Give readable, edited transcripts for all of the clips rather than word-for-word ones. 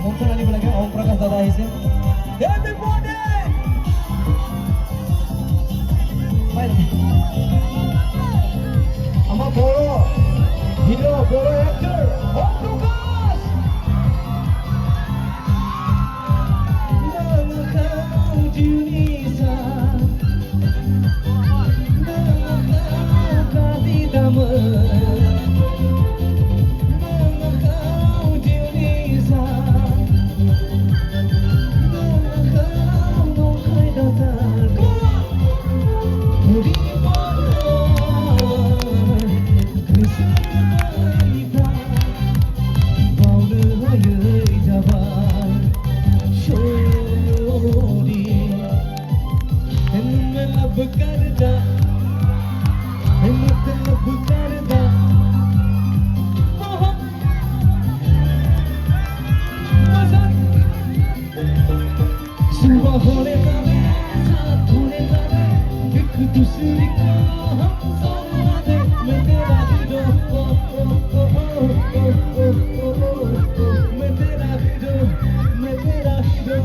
মন্ত্র আনিব লাগে ওম প্রকাশ দাদা আহিছে এভরিবডি আমার বড় হিরো বড় অ্যাক্টর ওম প্রকাশ জিনিসা होने वाले साथ होने वाले एक दूसरे को हम सौंपा दे मैं तेरा हीरो मैं तेरा हीरो मैं तेरा हीरो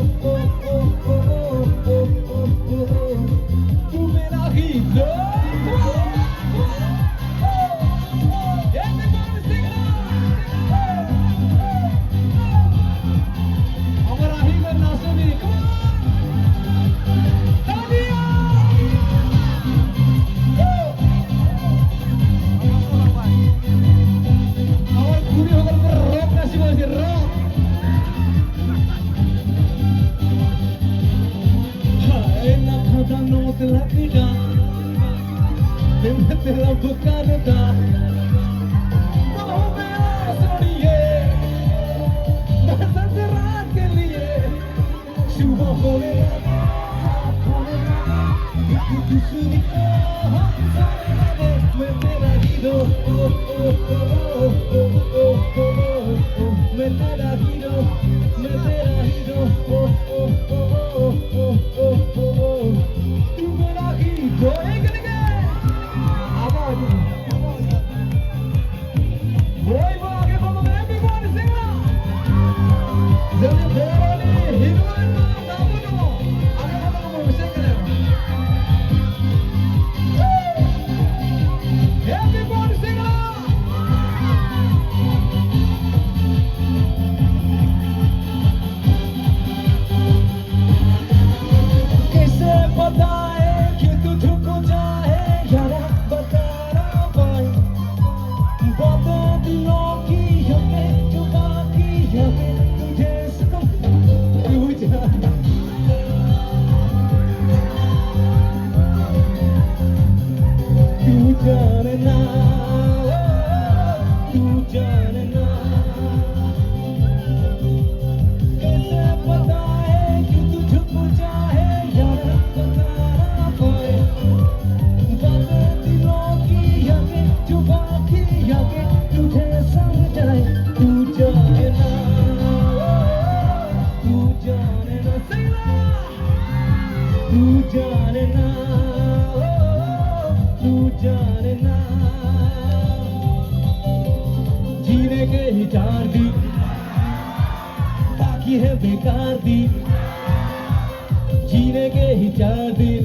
तू मेरा हीरो लगता मैं तेरा पुकारता बाहों में आ सोनिए बसंत रात के लिए सुबह होने एक दूसरे को हम सारे मैं तेरा हीरो मैं तेरा हीरो मैं तेरा हीरो जीने के ही 4 दिन बाकी है बेकार दिन जीने के ही 4 दिन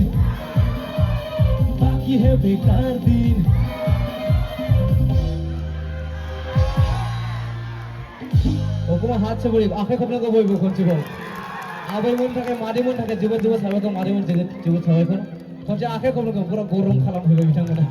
बाकी है बेकार दिन ওপরে হাত ছে বলি আখে খপনাকে বইবো কোন জীবন আবার মন থাকে মারি মন থাকে জীবন জীবন সবাইকে মারি মন জীবন সবাইকে কোন যে আখে খপনাকে পুরো গরম খালাম হইলো বিটাঙ্গনা